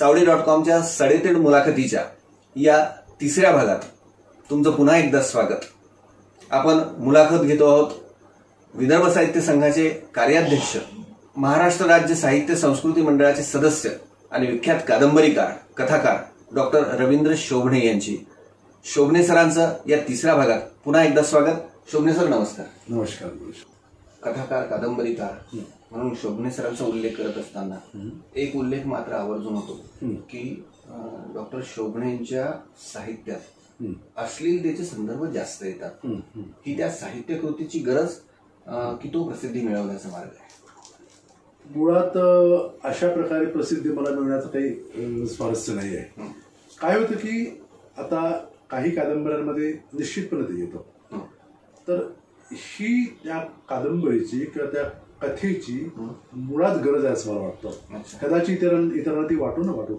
चावडी.com च्या सडेतेड मुलाखतीच्या या तिसऱ्या भागात तुमचं पुन्हा एकदा स्वागत। आपण मुलाखत घेतो आहोत विदर्भ साहित्य संघाचे कार्याध्यक्ष, महाराष्ट्र राज्य साहित्य संस्कृती मंडळाचे सदस्य आणि विख्यात कादंबरीकार कथाकार डॉक्टर रवींद्र शोभणे यांची। शोभणे सरांचं या तिसऱ्या भागात पुन्हा एकदा स्वागत। शोभणे सर नमस्कार। नमस्कार। कथाकार कादंबरीकार म्हणून शोभणे सरांचा उल्लेख करत असताना एक उल्लेख मात्र आवर्जून होतो की डॉक्टर शोभणेंच्या साहित्यात अश्लीलतेचे संदर्भ जास्त येतात। ही त्या साहित्य कृतीची गरज की तो प्रसिद्धी मिळवण्याचा मार्ग आहे? मुळात अशा प्रकारे प्रसिद्धी मला मिळण्याचं काही स्वारस्य नाही आहे। काय होतं की आता काही कादंबऱ्यांमध्ये निश्चितपणे ते येतं, तर ही त्या कादंबरीची किंवा त्या कथेची मुळात गरज आहे असं मला वाटतं। कदाचित इतरांना ती वाटू न वाटू,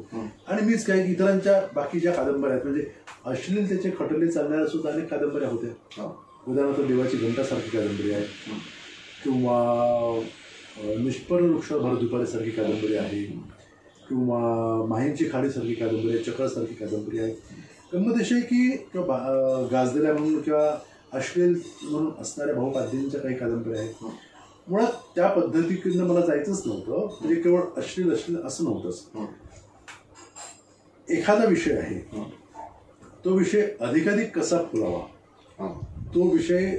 आणि मीच काही इतरांच्या बाकी ज्या कादंबऱ्या आहेत म्हणजे अश्लीलतेचे खटले चालणाऱ्या सुद्धा अनेक कादंबऱ्या होत्या। उदाहरणार्थ देवाची घंटासारखी कादंबरी आहे, किंवा निष्पर्ण वृक्ष भर दुपारीसारखी कादंबरी आहे, किंवा माहींची खाडीसारखी कादंबरी आहे, चक्रासारखी कादंबरी आहे। गंमत अशी आहे की किंवा गाजलेल्या म्हणून किंवा अश्लील म्हणून असणाऱ्या भाऊपाध्यांच्या काही कादंबऱ्या आहेत। मुळात त्या पद्धतीकडनं मला जायचंच नव्हतं, म्हणजे केवळ अश्लील असं नव्हतंच। एखादा विषय आहे, तो विषय अधिकाधिक कसा फुलावा, तो विषय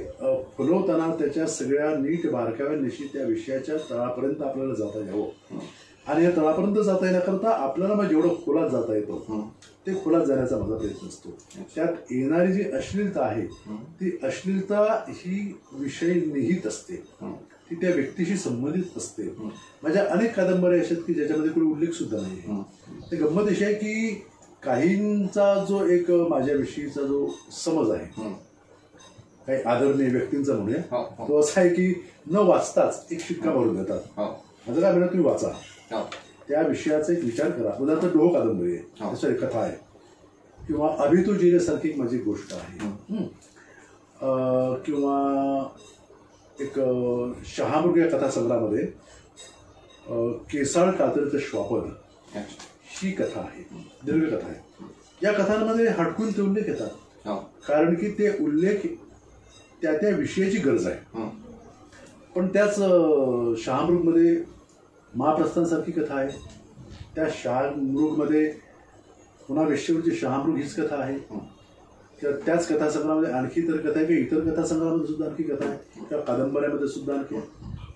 फुलवताना त्याच्या सगळ्या नीट बारकाव्यानिशी त्या विषयाच्या तळापर्यंत आपल्याला जाता यावं, आणि या तळापर्यंत जाता येण्याकरता आपल्याला मग जेवढं खोलात जाता येतो ते खोलात जाण्याचा माझा प्रयत्न असतो। त्यात येणारी जी अश्लीलता आहे ती अश्लीलता ही विषय निहित असते, ती त्या व्यक्तीशी संबंधित असते। माझ्या अनेक कादंबऱ्या अशा की ज्याच्यामध्ये कोणी उल्लेख सुद्धा नाही आहे। ते गंमत अशी आहे की काहींचा जो एक माझ्याविषयीचा जो समज आहे, काही आदरणीय व्यक्तींचा म्हणूया, तो असा आहे की न वाचताच एक शिक्का मारून देतात। माझं काय म्हणणं, तुम्ही वाचा, त्या विषयाचा एक विचार करा। उदाहरणार्थ डोह कादंबरी आहे, त्याच्यावर कथा आहे, किंवा अभि तो जिरेसारखी एक माझी गोष्ट आहे, किंवा एक शहामृग या कथासंग्रहामध्ये केसाळ कातरचं श्वापद ही कथा आहे, दीर्घ कथा आहे। या कथांमध्ये हटकून ते उल्लेख येतात, कारण की ते उल्लेख त्या त्या विषयाची गरज आहे। पण त्याच शहामृगमध्ये महाप्रस्थानासारखी कथा आहे, त्या शहामृगमध्ये पुन्हा वेश्येवरची शहामृग हीच कथा आहे, किंवा त्याच कथासंग्रहामध्ये आणखी इतर कथा आहे, किंवा इतर कथासंग्रहामध्ये सुद्धा आणखी कथा आहे, किंवा कादंबऱ्यामध्ये सुद्धा आणखी।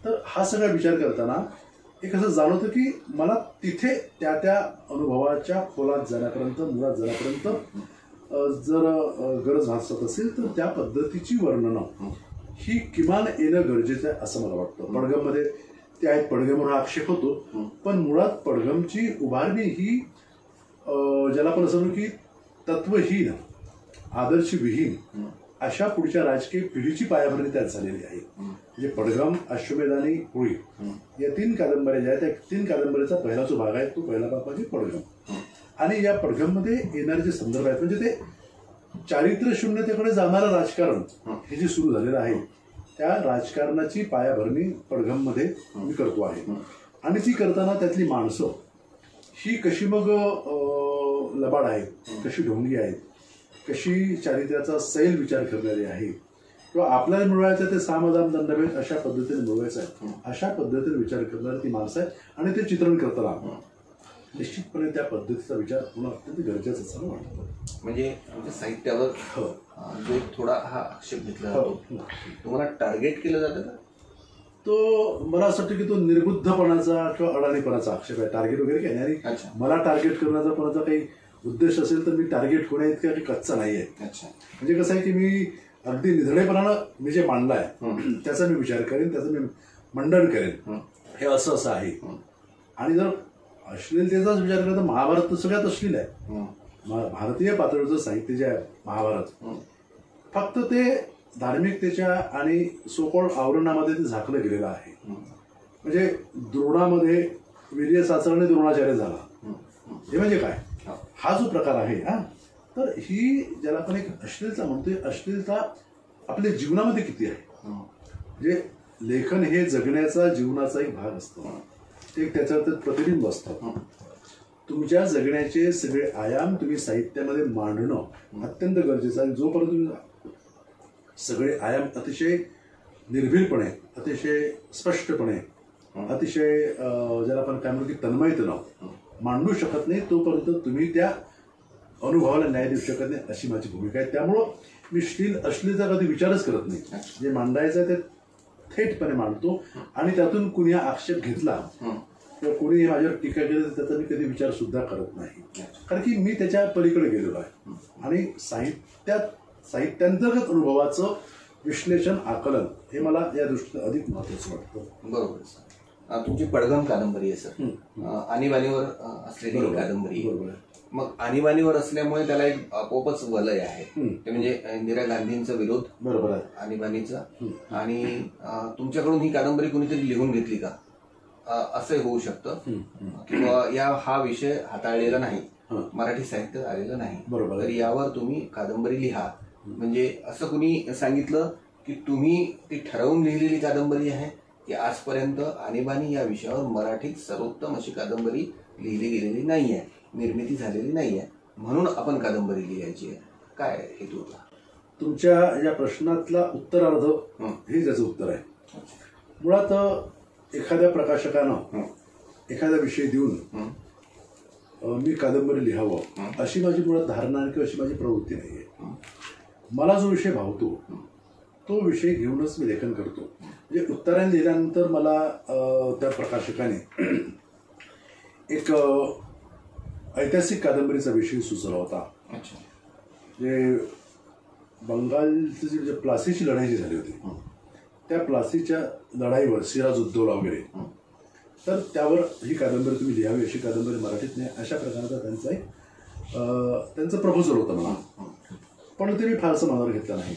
तर हा सगळा विचार करताना एक असं जाणवतं की मला तिथे त्या त्या अनुभवाच्या खोलात जाण्यापर्यंत, मुळात जाण्यापर्यंत जर गरज भासत असेल तर त्या पद्धतीची वर्णनं ही किमान येणं गरजेचं आहे असं मला वाटतं। पडगममध्ये ते आहेत, पडगमवर हा आक्षेप होतो, पण मुळात पडगमची उभारणी ही ज्याला आपण असं म्हणू की तत्वहीन, आदर्श विहीन अशा पुढच्या राजकीय पिढीची पायाभरणी त्यात झालेली आहे। म्हणजे पडगम, अश्वमेध आणि होळी या तीन कादंबऱ्या ज्या आहेत, त्या तीन कादंबऱ्याचा पहिला जो भाग आहे तो पहिला भाग म्हणजे पडगम, आणि या पडगममध्ये येणारे जे संदर्भ आहेत म्हणजे ते चारित्र्य शून्यतेकडे जाणारं राजकारण हे जे सुरू झालेलं आहे, त्या राजकारणाची पायाभरणी पडगममध्ये मी करतो आहे। आणि ती करताना त्यातली माणसं ही कशी मग लबाड आहेत, कशी ढोंगी आहेत, कशी चारित्र्याचा सैल विचार करणारी आहे, किंवा आपल्याला मिळवायचं ते सामदान दंडभेद अशा पद्धतीने मिळवायचं आहे, अशा पद्धतीने विचार करणारी ती माणसं आहेत, आणि ते चित्रण करताना निश्चितपणे त्या पद्धतीचा विचार होणं अत्यंत गरजेचं असं वाटतं। म्हणजे साहित्यावर जो एक थोडा हा आक्षेप घेतला जातो, तुम्हाला टार्गेट केलं जातं का? तो मला असं वाटतं की तो निर्बुद्धपणाचा किंवा अडाणीपणाचा आक्षेप आहे। टार्गेट वगैरे काही नाही, मला टार्गेट करण्याचा कोणाचा काही उद्देश असेल तर मी टार्गेट होण्याइतका काही कच्चा नाही आहे। म्हणजे कसं आहे की मी अगदी निधडेपणानं मी जे मांडलं आहे त्याचा मी विचार करेन, त्याचं मी मंडन करेन, हे असं असं आहे। आणि जर अश्लीलतेचाच विचार केला तर महाभारत तर सगळ्यात अश्लील आहे। भारतीय पातळीचं साहित्य जे आहे महाभारत, फक्त ते धार्मिकतेच्या आणि सोकॉल्ड आवरणामध्ये ते झाकलं गेलेलं आहे। म्हणजे द्रोणामध्ये वीर्य साचरणे द्रोणाचार्य झाला, हे म्हणजे काय, हा जो प्रकार आहे तर ही ज्याला आपण एक अश्लीलता म्हणतोय, अश्लीलता आपल्या जीवनामध्ये किती आहे। म्हणजे लेखन हे जगण्याचा जीवनाचा एक भाग असतो, ते त्याच्यात प्रतिबिंब असतं। तुमच्या जगण्याचे सगळे आयाम तुम्ही साहित्यामध्ये मांडणं अत्यंत गरजेचं आहे. जोपर्यंत तुम्ही सगळे आयाम अतिशय निर्भीलपणे, अतिशय स्पष्टपणे, अतिशय ज्याला आपण काय म्हणतो की तन्मयतेनं मांडू शकत नाही, तोपर्यंत तुम्ही त्या अनुभवाला न्याय देऊ शकत नाही, अशी माझी भूमिका आहे. त्यामुळं मी अश्लीलता कधी विचारच करत नाही. जे मांडायचं ते थेटपणे मांडतो आणि त्यातून कुणी आक्षेप घेतला किंवा कोणी माझ्यावर टीका केली तर त्याचा मी कधी विचार सुद्धा करत नाही, कारण की मी त्याच्या पलीकडे गेलेलो आहे. आणि साहित्यांतर्गत अनुभवाचं विश्लेषण, आकलन हे मला या दृष्टीने अधिक महत्त्वाचं वाटतं. बरोबर. तुमची पडगम कादंबरी आहे सर, आणीबाणीवर असलेली कादंबरी. बरोबर. मग आणीबाणीवर असल्यामुळे त्याला एक आपोआपच वलय आहे, ते म्हणजे इंदिरा गांधींचा विरोध. बरोबर आहे. आणीबाणीचा. आणि तुमच्याकडून ही कादंबरी कुणीतरी लिहून घेतली का असं होऊ शकतं, किंवा हा विषय हाताळलेला नाही, मराठी साहित्यात आलेलं नाही. बरोबर. तर यावर तुम्ही कादंबरी लिहा, म्हणजे असं कुणी सांगितलं की तुम्ही ती ठरवून लिहिलेली कादंबरी आहे की आजपर्यंत आणीबाणी या विषयावर मराठीत सर्वोत्तम अशी कादंबरी लिहिली गेलेली नाहीये, निर्मिती झालेली नाहीये, म्हणून आपण कादंबरी लिहायची आहे, काय हेतू होता? तुमच्या या प्रश्नातला उत्तरार्ध हे त्याचं उत्तर आहे. मुळात एखाद्या प्रकाशकानं एखादा विषय देऊन मी कादंबरी लिहावं अशी माझी मुळात धारणा किंवा अशी माझी प्रवृत्ती नाहीये. मला जो विषय भावतो तो विषय घेऊनच मी लेखन करतो. म्हणजे उत्तराने दिल्यानंतर मला त्या प्रकाशकाने एक ऐतिहासिक कादंबरीचा विषय सुचवला होता. जे बंगालची जी प्लासीची लढाई जी झाली होती त्या प्लासीच्या लढाईवर सिराजुद्दौला वगैरे, तर त्यावर ही कादंबरी तुम्ही लिहावी, अशी कादंबरी मराठीत नाही, अशा प्रकारचा त्यांचं प्रपोजल होतं मला. पण ते मी फारसं मनावर घेतलं नाही.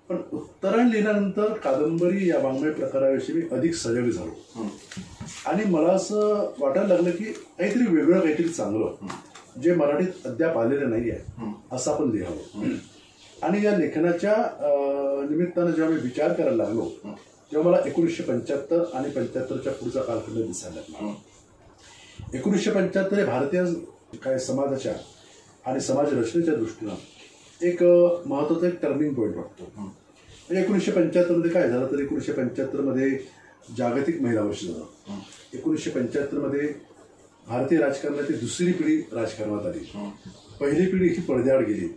पण उत्तरायण लिहिल्यानंतर कादंबरी या वाङ्मय प्रकाराविषयी मी अधिक सजग झालो आणि मला असं वाटायला लागलं की काहीतरी वेगळं, काहीतरी चांगलं जे मराठीत अद्याप आलेलं नाही आहे असं आपण लिहावं. आणि या लेखनाच्या निमित्तानं जेव्हा मी विचार करायला लागलो तेव्हा मला 1975 आणि 75च्या पुढचा कालखंड दिसायला लागला. 1975 हे भारतीय समाजाच्या आणि समाज रचनेच्या दृष्टीनं एक महत्वाचा एक टर्निंग पॉईंट वाटतो. म्हणजे 1975 काय झालं तर 1975 जागतिक महिला वर्ष झालं. 1975 भारतीय राजकारणाची दुसरी पिढी राजकारणात आली. पहिली पिढी ही पडद्याआड गेली.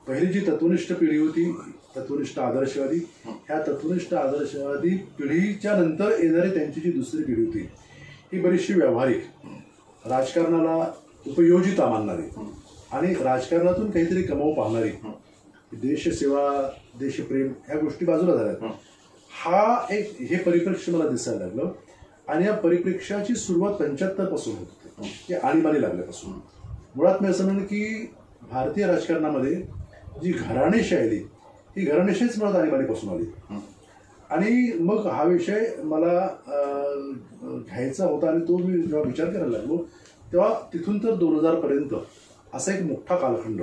पहिली जी तत्वनिष्ठ पिढी होती, तत्वनिष्ठ आदर्शवादी, ह्या तत्वनिष्ठ आदर्शवादी पिढीच्या नंतर येणारी त्यांची जी दुसरी पिढी होती ही बरीचशी व्यावहारिक, राजकारणाला उपयोजिता मानणारी आणि राजकारणातून काहीतरी कमावू पाहणारी, देशसेवा, देशप्रेम ह्या गोष्टी बाजूला झाल्या. हा एक हे परिप्रेक्ष्य मला दिसायला लागलं. आणि या परिप्रेक्ष्याची सुरुवात 75 पासून होत होती, की आणीबाणी लागल्यापासून. मुळात मी असं म्हणेन की भारतीय राजकारणामध्ये जी घराणेशाही आली ही घराणेशाहीच मुळात आणीबाणीपासून आली. आणि मग हा विषय मला घ्यायचा होता आणि तो मी जेव्हा विचार करायला लागलो तेव्हा तिथून तर 2000 पर्यंत असा एक मोठा कालखंड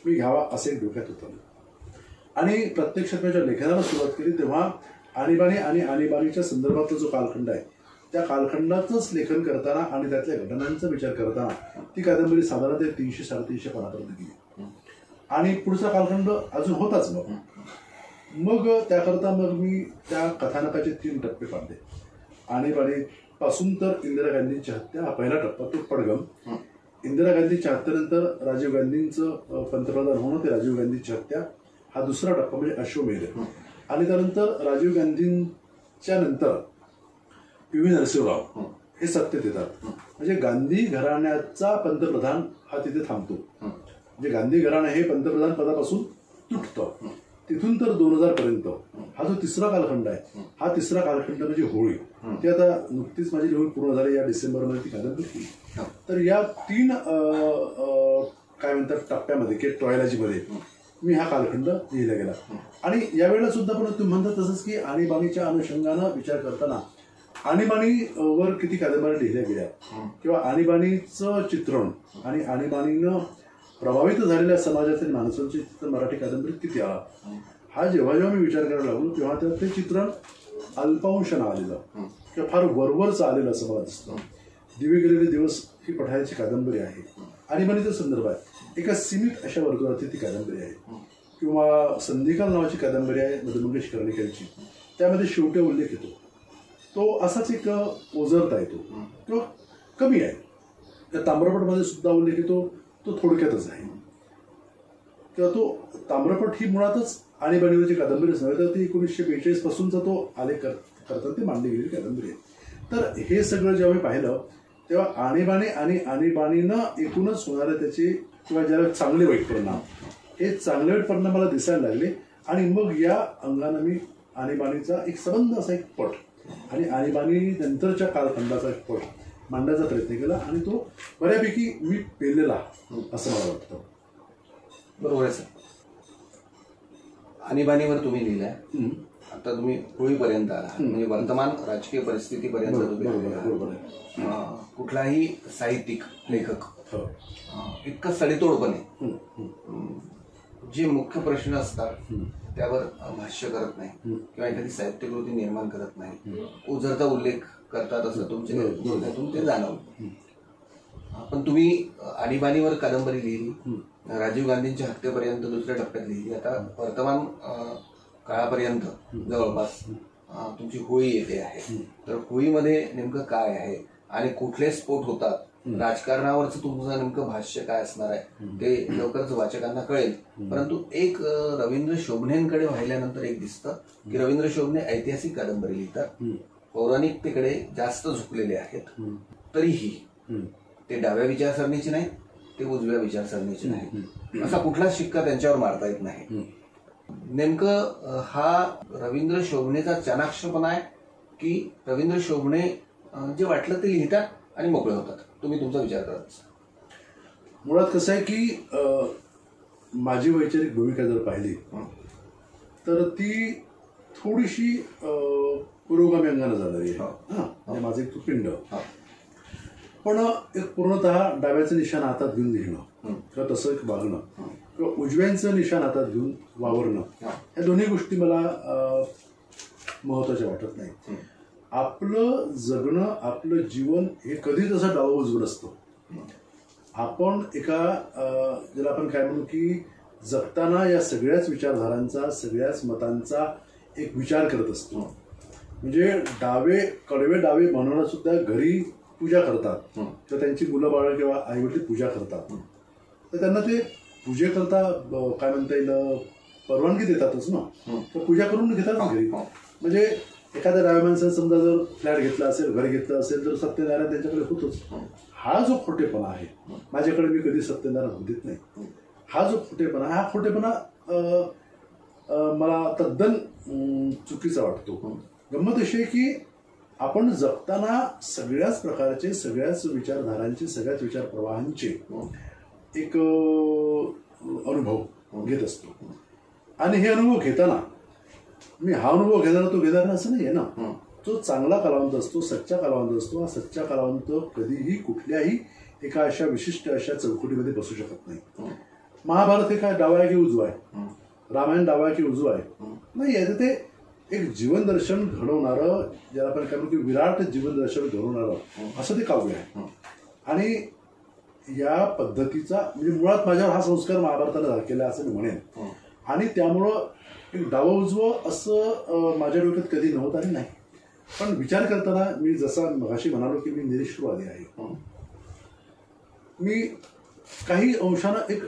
मी घ्यावा असं एक डोक्यात होतं. आणि प्रत्यक्षात माझ्या लेखनाला सुरुवात केली तेव्हा आणीबाणी आणि आणीबाणीच्या संदर्भातला जो कालखंड आहे त्या कालखंडाचंच लेखन करताना आणि त्यातल्या घटनांचा विचार करताना ती कादंबरी साधारणतः 300-350 पानापर्यंत गेली. आणि पुढचा कालखंड अजून होताच. मग त्याकरता मी त्या कथानकाचे 3 टप्पे पाडले. आणीबाणीपासून तर इंदिरा गांधींची हत्या हा पहिला टप्पा, तो पडगम. इंदिरा गांधीच्या हत्येनंतर राजीव गांधींचं पंतप्रधान होणं ते राजीव गांधीची हत्या हा दुसरा टप्पा म्हणजे अश्वमेध. आणि त्यानंतर राजीव गांधींच्या नंतर पी.व्ही. नरसिंहराव हे सत्तेत येतात. म्हणजे गांधी घराण्याचा पंतप्रधान हा तिथे थांबतो. म्हणजे गांधी घराणं हे पंतप्रधान पदापासून तुटतं. तिथून तर 2000 पर्यंत हा जो तिसरा कालखंड आहे हा तिसरा कालखंड म्हणजे होळी. ती आता नुकतीच माझी लिहून पूर्ण झाली, या डिसेंबरमध्ये ती कादंबरी केली. तर या 3 काय म्हणतात टप्प्यामध्ये की ट्रॉयलॉजीमध्ये मी हा कालखंड लिहिला गेला. आणि यावेळेला सुद्धा पण तुम्ही म्हणतात तसंच की आणीबाणीच्या अनुषंगानं विचार करताना आणीबाणीवर किती कादंबऱ्या लिहिल्या गेल्या किंवा आणीबाणीचं चित्रण आणि आणीबाणीनं प्रभावित झालेल्या समाजातील माणसांचे चित्र मराठी कादंबरीत किती आला, हा जेव्हा जेव्हा मी विचार करायला लागलो तेव्हा ते चित्रण अल्पांशानं आलेलं किंवा फार वरवरचं आलेलं असं मला दिसतं. दिवे गेलेले दिवस ही पठाराची कादंबरी आहे. आणीबाणीच्या संदर्भात एका सीमित अशा वर्तुळातील ती कादंबरी आहे. किंवा संधिकाल नावाची कादंबरी आहे मधु मंगेश कर्णिकांची, त्यामध्ये शेवटी उल्लेख येतो तो असाच एक ओझरता येतो किंवा कमी आहे. त्या ताम्रपटमध्ये सुद्धा उल्लेख येतो तो थोडक्यातच आहे. किंवा तो ताम्रपट ही मुळातच आणीबाणीवरची कादंबरीच नव्हे तर ती 1942 पासूनचा तो आलेख करतात ती मांडली गेलेली कादंबरी आहे. तर हे सगळं जेव्हा मी पाहिलं तेव्हा आणीबाणी आणि आणीबाणीनं एकूणच होणारे त्याचे किंवा ज्याला चांगले वाईट परिणाम, हे चांगले वाईट परिणाम मला दिसायला लागले. आणि मग या अंगानं मी आणीबाणीचा एक संबंध असा एक पट आणि आणीबाणी नंतरच्या कालखंडाचा एक पट मांडण्याचा प्रयत्न केला आणि तो बऱ्यापैकी मी पेललेला असं मला वाटतं. बरोबर आहे सर. आणीबाणीवर तुम्ही लिहिलंय, आता तुम्ही होळीपर्यंत आला, म्हणजे वर्तमान राजकीय परिस्थितीपर्यंत तुम्ही कुठलाही साहित्यिक लेखक इतकं सडेतोडपणे जे मुख्य प्रश्न असतात त्यावर भाष्य करत नाही किंवा एखादी साहित्यकृती निर्माण करत नाही, ओझरता उल्लेख करतात असं तुमच्या बोलण्यातून ते जाणवलं. पण तुम्ही आणीबाणीवर कादंबरी लिहिली, राजीव गांधींच्या हत्येपर्यंत दुसऱ्या टप्प्यात लिहिली, आता वर्तमान काळापर्यंत जवळपास तुमची होळी येते आहे. तर होळीमध्ये नेमकं काय आहे आणि कुठले स्फोट होतात, राजकारणावरचं तुमचं नेमकं भाष्य काय असणार आहे ते लवकरच वाचकांना कळेल. परंतु एक रवींद्र शोभणेंकडे वाहिल्यानंतर एक दिसतं की रवींद्र शोभणे ऐतिहासिक कादंबरी लिहितात, पौराणिकतेकडे जास्त झुकलेले आहेत, तरीही ते डाव्या विचारसरणीचे नाही, ते उजव्या विचारसरणीचे नाही, असा कुठलाच शिक्का त्यांच्यावर मारता येत नाही. नेमकं हा रवींद्र शोभणेचा चाणाक्षपणा आहे की रवींद्र शोभणे जे वाटलं ते लिहितात आणि मोकळे होतात? तुम्ही तुमचा विचार करत. मुळात कसं आहे की माझी वैचारिक भूमिका जर पाहिली तर ती थोडीशी पुरोगामी अंगानं झालेली आहे. माझं एक पिंड, पण एक पूर्णतः डाव्याचं निशाण हातात घेऊन लिहिणं किंवा तसं एक वागणं किंवा उजव्यांचं निशाण हातात घेऊन वावरणं, या दोन्ही गोष्टी मला महत्वाच्या वाटत नाही. आपलं जगणं, आपलं जीवन हे कधीच असं डावं उजवं नसतं. आपण एका ज्याला आपण काय म्हणू की जगताना या सगळ्याच विचारधारांचा, सगळ्याच मतांचा एक विचार करत असतो. म्हणजे कडवे डावे म्हणून सुद्धा घरी पूजा करतात तर त्यांची मुलं बाळ किंवा आईवडील पूजा करतात, तर त्यांना ते पूजेकरता काय म्हणता येईल परवानगी देतातच ना, तर पूजा करून घेतात घरी. म्हणजे एखाद्या डाव्या माणसाने समजा जर फ्लॅट घेतला असेल, घर घेतलं असेल तर सत्यनारायण त्यांच्याकडे होतोच. हा जो खोटेपणा आहे, माझ्याकडे मी कधी सत्यनारायण होऊ देत नाही, हा जो खोटेपणा, हा खोटेपणा मला तद्दन चुकीचा वाटतो. गंमत अशी आहे की आपण जगताना सगळ्याच प्रकारचे, सगळ्याच विचारधारांचे, सगळ्याच विचार प्रवाहांचे एक अनुभव घेत असतो. आणि हे अनुभव घेताना मी हा अनुभव घेताना तो घेणार असं नाही आहे ना. जो चांगला कलावंत असतो, सच्चा कलावंत असतो, हा सच्चा कलावंत कधीही कुठल्याही एका अशा विशिष्ट अशा चौकटीमध्ये बसू शकत नाही. महाभारत हे काय डावा आहे की उजवा आहे, रामायण डावा आहे की उजवा आहे नाही, याचं ते एक जीवन दर्शन घडवणारं, ज्याला आपण काय म्हणतो विराट जीवन दर्शन घडवणारं असं ते काव्य आहे. आणि या पद्धतीचा म्हणजे मुळात माझ्यावर हा संस्कार महाभारताने झालेला असं मी म्हणेन. आणि त्यामुळं एक डावं उजवं असं माझ्या डोक्यात कधी नव्हतं आणि नाही. पण विचार करताना मी जसा मगाशी म्हणालो की मी निरीश्वरवादी आहे, मी काही अंशानं एक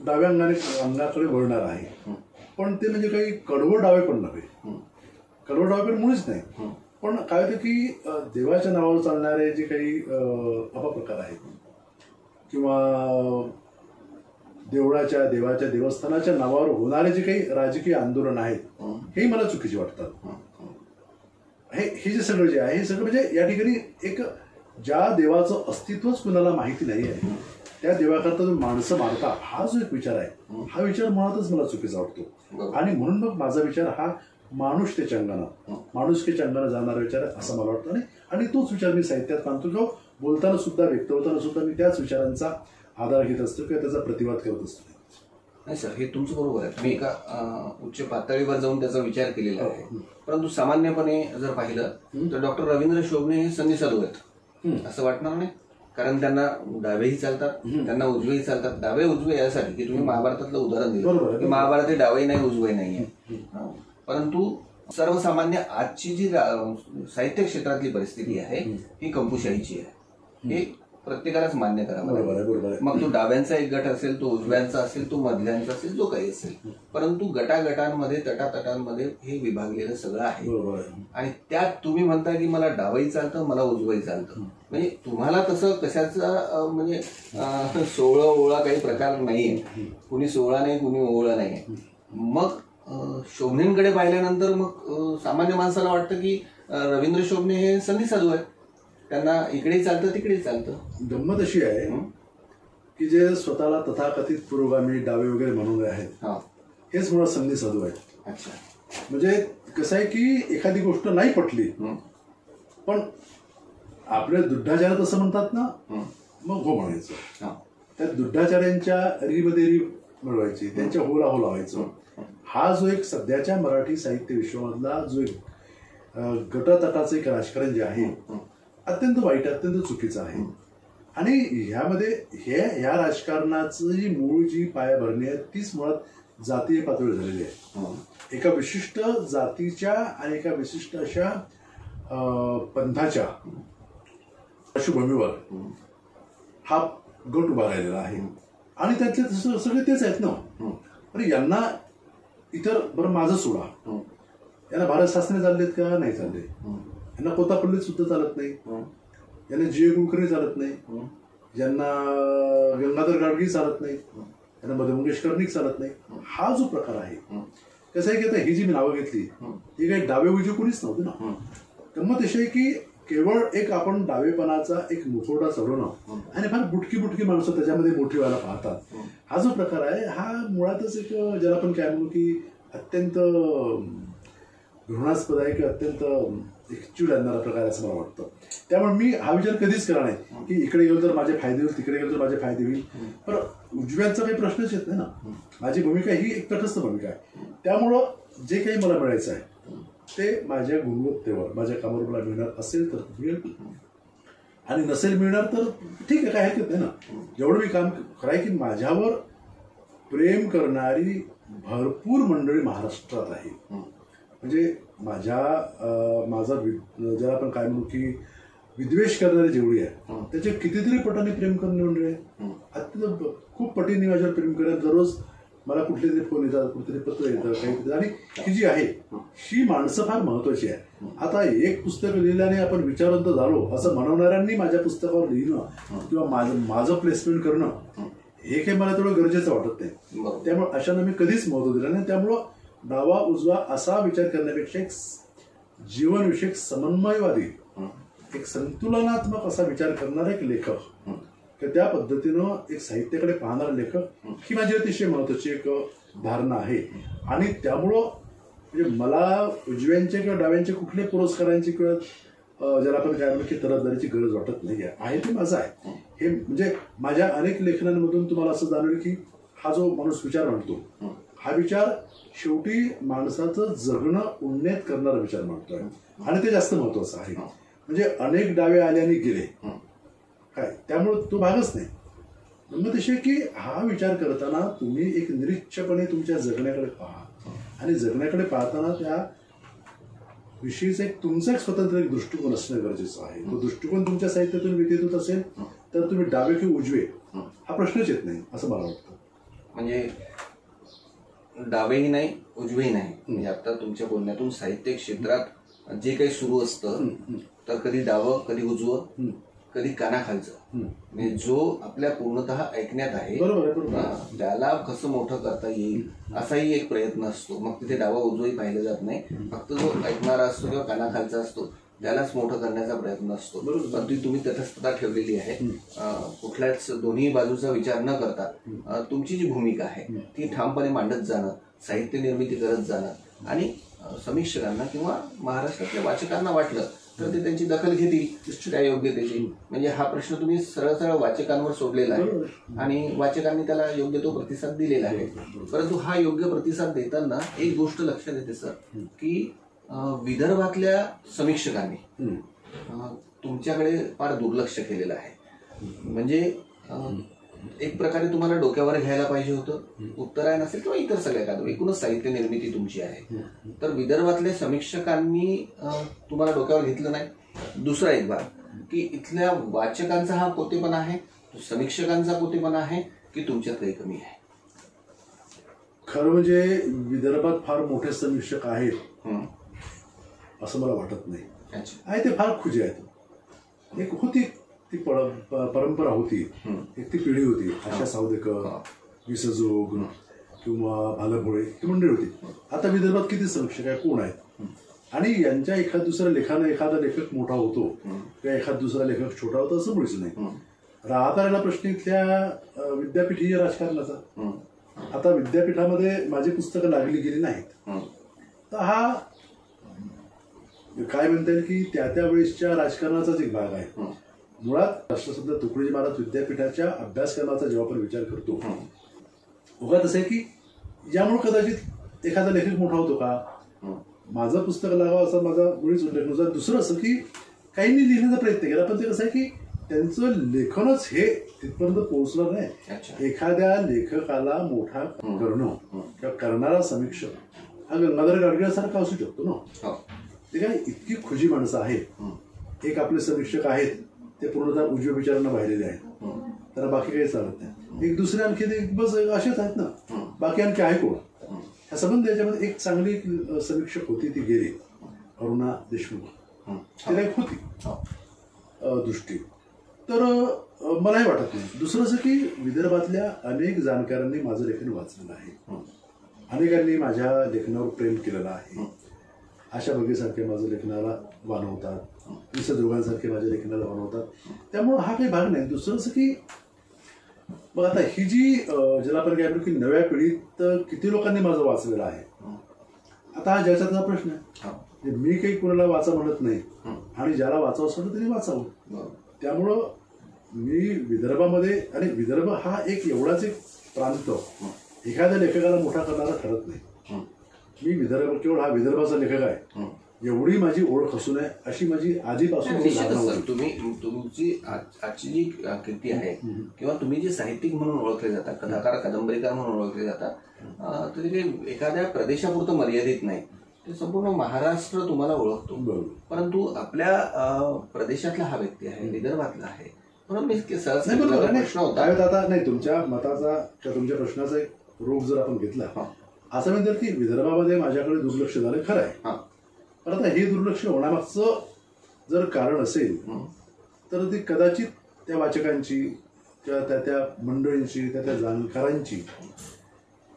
डाव्या अंगाकडे वळणार आहे, पण ते म्हणजे काही कडवं डावे पण नव्हे, कडवं डावे पण मुळीच नाही. पण काय होतं की देवाच्या नावावर चालणारे जे काही अपप्रकार आहेत किंवा देवाच्या देवस्थानाच्या नावावर होणारे जे काही राजकीय आंदोलन आहेत हे मला चुकीचे वाटतात. हे जे सगळं जे आहे हे सगळं म्हणजे या ठिकाणी एक ज्या देवाचं अस्तित्वच कुणाला माहिती नाही आहे त्या देवाकरता जो माणसं मारता हा जो एक विचार आहे, हा विचार मुळातच मला चुकीचा वाटतो. आणि म्हणून मग माझा विचार हा माणुसकीच्या अंगानं जाणारा विचार आहे असं मला वाटतं. आणि तोच विचार मी साहित्यात मानतो, जो बोलताना सुद्धा, व्यक्त होताना सुद्धा मी त्याच विचारांचा आधार घेत असतो किंवा त्याचा प्रतिवाद करत असतो. नाही सर, हे तुमचं बरोबर आहे, तुम्ही एका उच्च पातळीवर जाऊन त्याचा विचार केलेला आहे. परंतु सामान्यपणे जर पाहिलं तर डॉक्टर रवींद्र शोभणे हे संधी साधू आहेत. असं वाटणार नाही. कारण त्यांना डावेही चालतात, त्यांना उजवेही चालतात. डावे उजवे यासाठी की तुम्ही महाभारतातलं उदाहरण दिलं की महाभारत हे डावही नाही उजवे नाहीये. परंतु सर्वसामान्य आजची जी साहित्य क्षेत्रातली परिस्थिती आहे ही कंपुशाहीची आहे. हे प्रत्येकालाच मान्य करावं लागेल. मग तो डाव्यांचा एक गट असेल, तो उजव्यांचा असेल, तो मधल्यांचा असेल, जो काही असेल, परंतु गटागटांमध्ये तटातटांमध्ये हे विभागलेलं सगळं आहे. आणि त्यात तुम्ही म्हणता की मला डावही चालतं, मला उजवही चालतं. म्हणजे तुम्हाला तसं कशाचा म्हणजे 16 ओळा काही प्रकार नाहीये. कुणी 16 नाही, कुणी ओळा नाहीये. मग शोभनेंकडे पाहिल्यानंतर मग सामान्य माणसाला वाटतं की रवींद्र शोभने हे संधी साधू आहेत, त्यांना इकडेही चालतं तिकडेही चालतं. गंमत अशी आहे की जे स्वतःला तथाकथित पुरोगामी डावे वगैरे म्हणून आहेत हेच मुळात संधी साधू आहेत. अच्छा. म्हणजे कसं आहे की एखादी गोष्ट नाही पटली पण आपल्या दुड्डाचार्य असं म्हणतात ना, मग हो म्हणायचं. त्या दुड्डाचार्यांच्या रीमध्ये री मिळवायची, त्यांच्या होला हो लावायचं. हा जो एक सध्याच्या मराठी साहित्य विश्वामधला जो एक गटतटाचं एक राजकारण जे आहे अत्यंत वाईट, अत्यंत चुकीचं आहे. आणि ह्यामध्ये ह्या राजकारणाचं जी मूळ जी पायाभरणी आहे तीच मुळात जातीय पातळीवर झालेली आहे. एका विशिष्ट जातीच्या आणि एका विशिष्ट अशा पंथाच्या पार्श्वभूमीवर हा गट उभा राहिलेला आहे. आणि त्यातले सगळे तेच आहेत ना. अरे यांना इतर बरं माझं सोडा, यांना भारत शास्त्रे चाललेत का? नाही चालले. यांना पोतापल्लीत सुद्धा चालत नाही, यांना जी ए कुलकर्णी चालत नाही, ज्यांना गंगाधर गाडगी चालत नाही, यांना मधु मंगेशकरनी चालत नाही. हा जो प्रकार आहे कसं आहे की आता ही जी मी नावं घेतली ही काही डावे उजवे कोणीच नव्हते ना. गंमत अशी आहे की केवळ एक आपण डावेपणाचा एक मुखवटा चढवणं आणि फार बुटकी माणसं त्याच्यामध्ये मोठी व्हायला पाहतात. हा जो प्रकार आहे हा मुळातच एक ज्याला आपण काय म्हणू की अत्यंत घृणास्पद आहे की अत्यंत एक चीड आणणारा प्रकार असं मला वाटतं. त्यामुळे मी हा विचार कधीच करा नाही की इकडे गेलो तर माझे फायदे होईल, तिकडे गेलो तर माझे फायदे होईल. पण उजव्यांचा काही प्रश्नच येत नाही ना. माझी भूमिका ही एक तटस्थ भूमिका आहे. त्यामुळं जे काही मला मिळायचं आहे ते माझ्या गुणवत्तेवर, माझ्या कामावर मला मिळणार असेल तर मिळेल, आणि नसेल मिळणार तर ठीक आहे, काय हरकत नाही ना. जेवढं मी काम खरं आहे की माझ्यावर प्रेम करणारी भरपूर मंडळी महाराष्ट्रात आहे. म्हणजे माझा ज्याला आपण काय म्हणू की विद्वेष करणारी जेवढी आहे त्याच्या कितीतरी पटाने प्रेम करणारी मंडळी आहे. अत्यंत खूप पटीने माझ्यावर प्रेम करत दररोज मला कुठले तरी फोन येतात, कुठेतरी पत्र येतं, काही. आणि ही जी आहे ही माणसं फार महत्वाची आहे. आता एक पुस्तक लिहिल्याने आपण विचारवंत झालो असं म्हणवणाऱ्यांनी माझ्या पुस्तकावर लिहिणं किंवा माझं प्लेसमेंट करणं हे काही मला तेवढं गरजेचं वाटत नाही. त्यामुळे अशांना मी कधीच महत्व दिलं नाही. त्यामुळं डावा उजवा असा विचार करण्यापेक्षा एक जीवनविषयक समन्वयवादी, एक संतुलनात्मक असा विचार करणारा एक लेखक, त्या पद्धतीनं एक साहित्याकडे पाहणारा लेखक ही माझी अतिशय महत्वाची एक धारणा आहे. आणि त्यामुळं म्हणजे मला उजव्यांचे किंवा डाव्यांचे कुठले पुरस्कारांची किंवा ज्याला आपण काय म्हणतो की तरफदारीची गरज वाटत नाही आहे. ते माझं आहे. हे म्हणजे माझ्या अनेक लेखनांमधून तुम्हाला असं जाणवेल की हा जो माणूस विचार मांडतो हा विचार शेवटी माणसाचं जगणं उन्नत करणारा विचार मांडतोय आणि ते जास्त महत्वाचं आहे. म्हणजे अनेक डावे आले आणि गेले काय, त्यामुळे तो भागच नाही. मग तसे की हा विचार करताना तुम्ही एक निरीक्षपणे तुमच्या जगण्याकडे पहा आणि जगण्याकडे पाहताना त्या विषयीचा एक तुमचा एक स्वतंत्र एक दृष्टिकोन असणं गरजेचं आहे. तो दृष्टिकोन तुमच्या साहित्यातून व्यतीत होत असेल तर तुम्ही डावे किंवा उजवे हा प्रश्नच येत नाही असं मला वाटतं. म्हणजे डावेही नाही उजवेही नाही. म्हणजे आता तुमच्या बोलण्यातून साहित्य क्षेत्रात जे काही सुरू असतं तर कधी डावं, कधी उजवं, कधी कानाखालचं, म्हणजे जो आपल्या पूर्णतः ऐकण्यात आहे त्याला कसं मोठं करता येईल असाही एक प्रयत्न असतो. मग तिथे डावा उजवही पाहिलं जात नाही. फक्त जो ऐकणारा असतो किंवा कानाखालचा असतो त्यालाच मोठं करण्याचा प्रयत्न असतो. पण ती तुम्ही तटस्थता ठेवलेली आहे. कुठल्याच दोन्ही बाजूचा विचार न करता तुमची जी भूमिका आहे ती ठामपणे मांडत जाणं, साहित्य निर्मिती करत जाणं आणि समीक्षकांना किंवा महाराष्ट्रातल्या वाचकांना वाटलं तर ते त्यांची दखल घेतील त्या योग्यतेची. म्हणजे हा प्रश्न तुम्ही सरळ सरळ वाचकांवर सोडलेला आहे आणि वाचकांनी त्याला योग्य तो प्रतिसाद दिलेला आहे. परंतु हा योग्य प्रतिसाद देताना एक गोष्ट लक्षात येते सर की विदर्भातल्या समीक्षकांनी तुमच्याकडे फार दुर्लक्ष केलेलं आहे. म्हणजे एक प्रकारे तुम्हाला डोक्यावर घ्यायला पाहिजे होतं, उत्तरायण असेल किंवा इतर सगळ्या कादंबरी, एकूणच साहित्य निर्मिती तुमची आहे. तर विदर्भातल्या समीक्षकांनी तुम्हाला डोक्यावर घेतलं नाही. दुसरा एक भाग की इथल्या वाचकांचा हा कोतेपणा आहे, समीक्षकांचा कोतेपणा आहे, की तुमच्यात काही कमी आहे? खरं म्हणजे विदर्भात फार मोठे समीक्षक आहेत असं मला वाटत नाही. आहे ते फार खुजे आहेत. एक होती ती परंपरा होती, एक ती पिढी होती. आशा सावदेकर, विसजोग किंवा भालभोळे ही मंडळी होती. आता विदर्भात किती समीक्षक आहे, कोण आहेत? आणि यांच्या एखाद दुसऱ्या लेखानं एखादा लेखक मोठा होतो किंवा एखाद दुसरा लेखक छोटा होतो असं मुळीच नाही. राहता राहिला प्रश्न इथल्या विद्यापीठीय राजकारणाचा. आता विद्यापीठामध्ये माझी पुस्तकं लागली गेली नाहीत, तर हा काय म्हणता येईल की त्या वेळेसच्या राजकारणाचाच एक भाग आहे. मुळात राष्ट्रसंत तुकडोजी महाराज विद्यापीठाच्या अभ्यासक्रमाचा जेव्हा आपण विचार करतो, उगाच असं आहे की यामुळे कदाचित एखादा लेखक मोठा होतो का, माझं पुस्तक लागावं असा माझा मुळीच उल्लेख नव्हता. दुसरं असं की काहींनी लिहिण्याचा प्रयत्न केला, पण ते कसं आहे की त्यांचं लेखनच हे तिथपर्यंत पोहोचलं नाही. एखाद्या लेखकाला मोठा करणं किंवा करणारा समीक्षक हा गंगाधर गाडगीळसारखा असू शकतो ना. ते काय इतकी खुजी माणसं आहेत. एक आपले समीक्षक आहेत ते पूर्णतः उजव्या विचारांना वाहिलेले आहेत, त्यांना बाकी काही चालत नाही. एक दुसरे आणखी बस असेच आहेत ना, बाकी आणखी आहे कोण? ह्या संबंध याच्यामध्ये एक चांगली समीक्षक होती, ती गेली, अरुणा देशमुख. तिला एक होती दृष्टी. तर मलाही वाटत नाही. दुसरं असं की विदर्भातल्या अनेक जाणकारांनी माझं लेखन वाचलेलं आहे, अनेकांनी माझ्या लेखनावर प्रेम केलेलं आहे. आशा बगेसारखे माझं लेखनाला वानवतात, विसदोगांसारखे माझ्या लेखनाला वानवतात. त्यामुळं हा काही भाग नाही. दुसरं असं की मग आता ही जी ज्याला आपण काय म्हणतो की नव्या पिढीत किती लोकांनी माझं वाचलेलं आहे, आता हा ज्याचा त्याचा प्रश्न आहे. मी काही कोणाला वाचा म्हणत नाही, आणि ज्याला वाचावं असं त्यांनी वाचावं. त्यामुळं मी विदर्भामध्ये, आणि विदर्भ हा एक एवढाच एक प्रांत एखाद्या लेखकाला मोठा करणारा ठरत नाही. मी विदर्भ केवळ हा विदर्भाचा लेखक आहे एवढी माझी ओळख असू नये अशी माझी आधीपासून. तुम्ही तुमची आजची जी कीर्ती आहे किंवा तुम्ही जे साहित्यिक म्हणून ओळखले जातात, कथाकार कादंबरीकार म्हणून ओळखले जातात, तरी ते एखाद्या प्रदेशापुरतं मर्यादित नाही, ते संपूर्ण महाराष्ट्र तुम्हाला ओळखतो. परंतु आपल्या प्रदेशातला हा व्यक्ती आहे, विदर्भातला आहे. प्रश्न होता आता नाही तुमच्या मताचा किंवा तुमच्या प्रश्नाचा एक रूप जर आपण घेतला, असं म्हणतात की विदर्भामध्ये माझ्याकडे दुर्लक्ष झालं, खरं आहे. पण आता हे दुर्लक्ष होण्यामागचं जर कारण असेल तर ती कदाचित त्या वाचकांची किंवा त्या मंडळींची, त्या जाणकारांची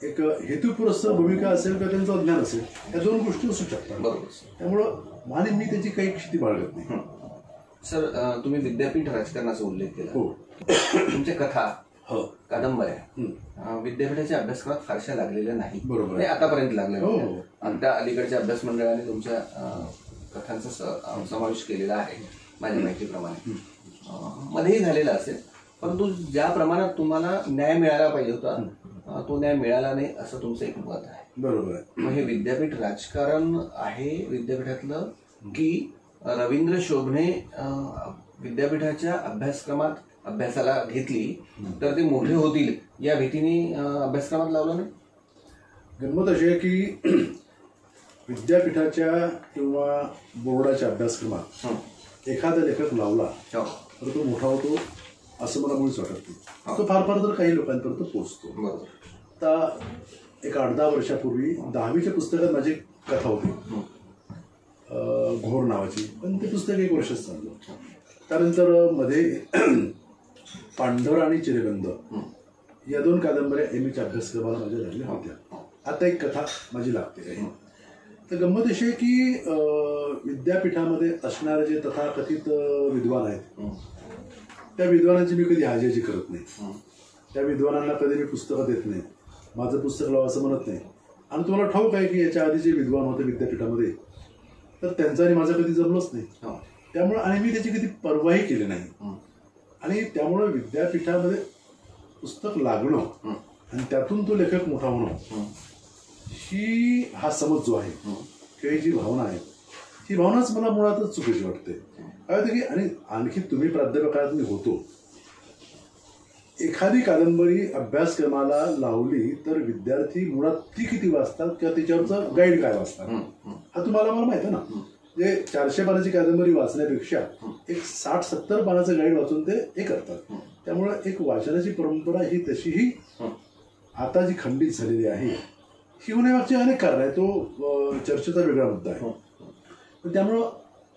एक हेतुपुरस्सर भूमिका असेल किंवा त्यांचं अज्ञान असेल, या दोन गोष्टी असू शकतात. त्यामुळं आणि मी त्याची काही स्थिती बाळगत नाही. सर, तुम्ही विद्यापीठ राजकारणाचा उल्लेख केला. तुमच्या कथा, कादंबऱ्या विद्यापीठाच्या अभ्यासक्रमात फारशा लागलेल्या नाही. बरोबर, आतापर्यंत लागल्या. आता अलीकडच्या अभ्यास मंडळाने तुमच्या कथांचा समावेश केलेला आहे माझ्या माहितीप्रमाणे. मध्येही झालेला असेल, परंतु ज्या प्रमाणात तुम्हाला न्याय मिळाला पाहिजे होता तो न्याय मिळाला नाही असं तुमचं एक मत आहे. बरोबर. मग हे विद्यापीठ राजकारण आहे विद्यापीठातलं, की रवींद्र शोभने विद्यापीठाच्या अभ्यासक्रमात अभ्यासाला घेतली तर ते मोठे होतील या भीतीने अभ्यासक्रमात लावलं नाही? गंमत अशी आहे की विद्यापीठाच्या किंवा बोर्डाच्या अभ्यासक्रमात एखादा लेखक लावला तर तो मोठा होतो असं मला मुळीच वाटत नाही. तो फार फार तर काही लोकांपर्यंत पोहोचतो. आता एक 8-10 वर्षापूर्वी 10वीच्या पुस्तकात माझी कथा होती, घोर नावाची, पण ते पुस्तक 1 वर्षच चाललं. त्यानंतर मध्ये पांढर आणि चिरेबंद या 2 कादंबऱ्या एमएच्या अभ्यासक्रमाला माझ्या लागल्या होत्या. आता एक कथा माझी लागते आहे. तर गंमत अशी आहे की विद्यापीठामध्ये असणारे जे तथाकथित विद्वान आहेत त्या विद्वानांची मी कधी हाजेजी करत नाही. त्या विद्वानांना कधी मी पुस्तकं देत नाही, माझं पुस्तक लावा असं म्हणत नाही. आणि तुम्हाला ठाऊक आहे की याच्या आधी जे विद्वान होते विद्यापीठामध्ये तर त्यांचं आणि माझं कधी जमलंच नाही. त्यामुळं आणि मी त्याची कधी पर्वाही केली नाही. आणि त्यामुळं विद्यापीठामध्ये पुस्तक लागणं आणि त्यातून तो लेखक मोठा होणं ही हा समज जो आहे किंवा जी भावना आहे ही भावनाच मला मुळातच चुकीची वाटते. काय होतं की आणि आणखी तुम्ही प्राध्यापकात मी होतो, एखादी कादंबरी अभ्यासक्रमाला लावली तर विद्यार्थी मुळात ती किती वाचतात किंवा त्याच्यावरचं गाईड काय वाचतात हा तुम्हाला मला माहिती आहे ना. जे 400 पानाची कादंबरी वाचण्यापेक्षा एक 60-70 पानाचं गाईड वाचून ते हे करतात. त्यामुळे एक वाचनाची परंपरा ही तशीही आता जी खंडित झालेली आहे ही होण्यामागचे अनेक कारण आहे. तो चर्चेचा वेगळा मुद्दा आहे. पण त्यामुळं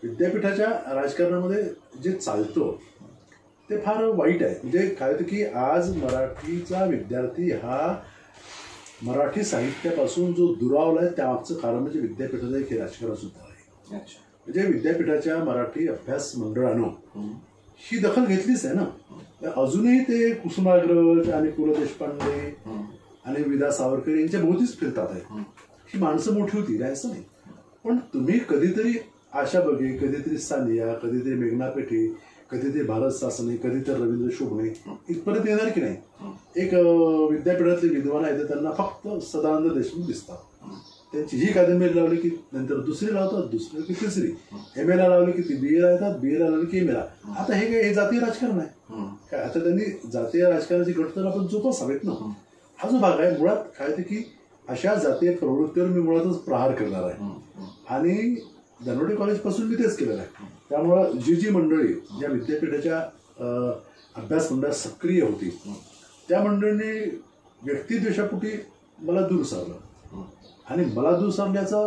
विद्यापीठाच्या राजकारणामध्ये जे चालतं ते फार वाईट आहे. म्हणजे काय होतं की आज मराठीचा विद्यार्थी हा मराठी साहित्यापासून जो दुरावला आहे त्यामागचं कारण म्हणजे विद्यापीठाचं एक राजकारण सुद्धा आहे. म्हणजे विद्यापीठाच्या मराठी अभ्यास मंडळानं ही दखल घेतलीच आहे ना. अजूनही ते कुसुमाग्रज आणि पु ल देशपांडे आणि विदा सावरकर यांच्या भोवतीच फिरतात आहे. ही माणसं मोठी होती असं नाही. पण तुम्ही कधीतरी आशा बगे, कधीतरी सानिया, कधीतरी मेघना पेठे, कधीतरी भारत सासने, कधीतरी रवींद्र शोभणे इथपर्यंत येणार की नाही. एक विद्यापीठातले विद्वान आहेत त्यांना फक्त सदानंद देशमुख दिसतात. त्यांची ही कादंबरी लावली की नंतर दुसरी लावतात, दुसरी की तिसरी, एम एला लावली की ती बी एला येतात, बी एला लावली की एम एला. आता हे काय हे जातीय राजकारण आहे काय. आता त्यांनी जातीय राजकारणाची गट तर आपण जोपासावेत ना. हा जो भाग आहे मुळात काय ते की अशा जातीय प्रवृत्तीवर मी मुळातच प्रहार करणार आहे. आणि धनवडे कॉलेजपासून मी तेच केलेलं आहे. त्यामुळं जी मंडळी ज्या विद्यापीठाच्या अभ्यास मंडळात सक्रिय होती त्या मंडळींनी व्यक्तिद्वेषापोटी मला दूर सारलं. आणि मला दूर सारण्याचा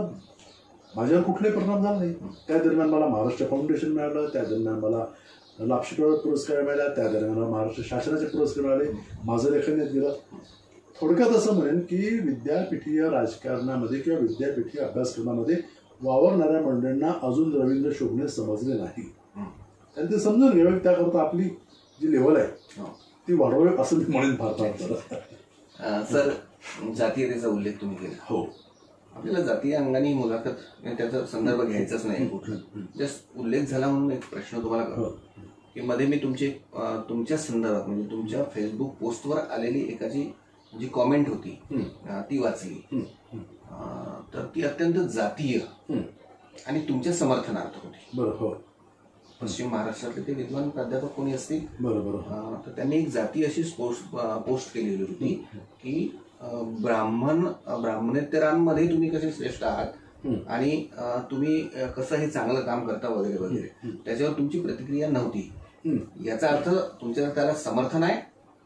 माझ्यावर कुठलाही परिणाम झाला नाही. त्या दरम्यान मला महाराष्ट्र फाउंडेशन मिळालं, त्या दरम्यान मला लाभशीकर पुरस्कार मिळाला, त्या दरम्यान मला महाराष्ट्र शासनाचे पुरस्कार मिळाले, माझं लेखन यात गेलं. थोडक्यात असं म्हणेन की विद्यापीठीय राजकारणामध्ये किंवा विद्यापीठीय अभ्यासक्रमामध्ये वावरणाऱ्या मंडळींना अजून रवींद्र शोभणे समजले नाही. त्यांनी ते समजून घ्यावे. त्याकरता आपली जी लेवल आहे ती वाढवावी असं मी म्हणेन. फार सर, जातीयतेचा उल्लेख तुम्ही केला. हो, आपल्याला जातीय अंगाने मुलाखत त्याचा संदर्भ घ्यायचाच नाही कुठला. जस्ट उल्लेख झाला म्हणून एक प्रश्न तुम्हाला करतो की मध्ये मी तुमच्या संदर्भात म्हणजे तुमच्या फेसबुक पोस्टवर आलेली एकाची जी कॉमेंट होती ती वाचली. तर ती अत्यंत जातीय आणि तुमच्या समर्थनार्थ होती. बरोबर. पश्चिम महाराष्ट्रातले ते विद्वान प्राध्यापक कोणी असतील. बरोबर. तर त्यांनी एक जाती अशी पोस्ट केलेली होती की ब्राह्मणेतरांमध्ये तुम्ही कसे श्रेष्ठ आहात आणि तुम्ही कसं हे चांगलं काम करता वगैरे वगैरे. त्याच्यावर तुमची प्रतिक्रिया नव्हती. याचा अर्थ तुमच्या त्याला समर्थन आहे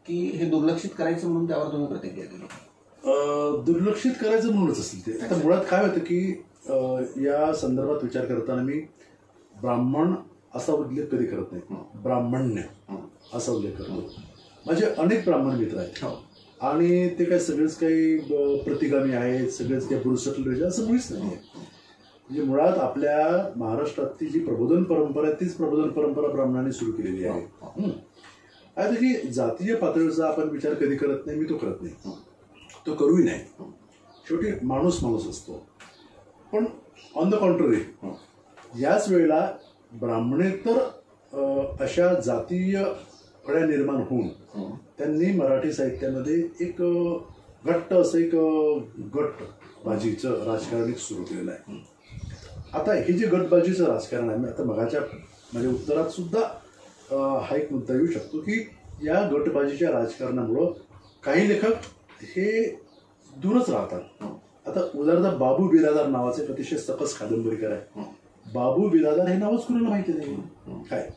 की हे दुर्लक्षित करायचं म्हणून त्यावर तुम्ही प्रतिक्रिया दिली. दुर्लक्षित करायचं म्हणूनच असेल ते. आता मुळात काय होतं की या संदर्भात विचार करताना मी ब्राह्मण असा उल्लेख कधी करत नाही, ब्राह्मण्य असा उल्लेख करतो. माझे अनेक ब्राह्मण मित्र आहेत आणि ते काय सगळेच काही प्रतिगामी आहेत, सगळेच काही पुरुषटले असं मुळीच नाही आहे. म्हणजे मुळात आपल्या महाराष्ट्रातली जी प्रबोधन परंपरा आहे तीच प्रबोधन परंपरा ब्राह्मणांनी सुरू केलेली आहे. आता की जातीय पातळीचा आपण विचार कधी करत नाही, मी तो करत नाही, तो करूही नाही. शेवटी माणूस असतो. पण ऑन द कॉन्ट्ररी याच वेळेला ब्राह्मणेतर अशा जातीय फळ्या निर्माण होऊन त्यांनी मराठी साहित्यामध्ये एक घट्ट असं एक गटबाजीचं राजकारण सुरू केलेलं आहे. आता हे जे गटबाजीचं राजकारण आहे, आता मगाच्या म्हणजे उत्तरात सुद्धा हा एक मुद्दा येऊ शकतो की या गटबाजीच्या राजकारणामुळं काही लेखक हे दूरच राहतात. आता उदाहरणार्थ बाबू बिरादार नावाचे एक अतिशय सकस कादंबरीकार आहे. बाबू बिरादार हे नावच कुणाला माहिती नाही काय.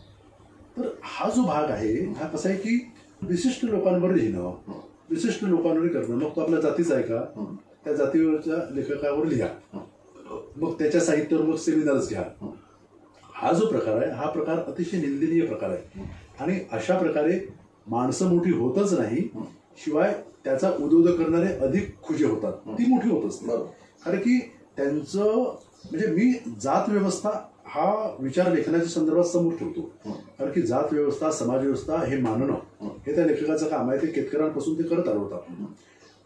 तर हा जो भाग आहे हा कसा आहे की विशिष्ट लोकांवर लिहिणं, विशिष्ट लोकांवर करणं. मग तो आपल्या जातीचा आहे का, त्या जातीवरच्या लेखकावर लिहा, मग त्याच्या साहित्यावर मग सेमिनार्स घ्या. हा जो प्रकार आहे हा प्रकार अतिशय निंदनीय प्रकार आहे. आणि अशा प्रकारे माणसं मोठी होतच नाही, शिवाय त्याचा उद्योग करणारे अधिक खुजे होतात, ती मोठी होत असते. कारण की त्यांचं म्हणजे मी जात व्यवस्था हा विचार लेखनाच्या संदर्भात समोर ठेवतो. कारण की जात व्यवस्था, समाज व्यवस्था हे मानणं हे त्या लेखकाचं काम आहे. ते केतकरांपासून ते करत आलो होतात.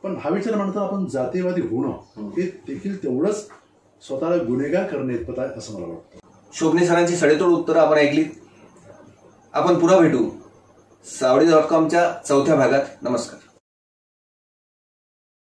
पण हा विचार म्हणता आपण जातीयवादी होणं हे देखील तेवढंच स्वतःला गुन्हेगार करणे इतपत आहे असं मला वाटतं. शोभणे सरांची सडेतोड उत्तरं आपण ऐकली. आपण पुन्हा भेटू सावडी.com च्या 4थ्या भागात. नमस्कार.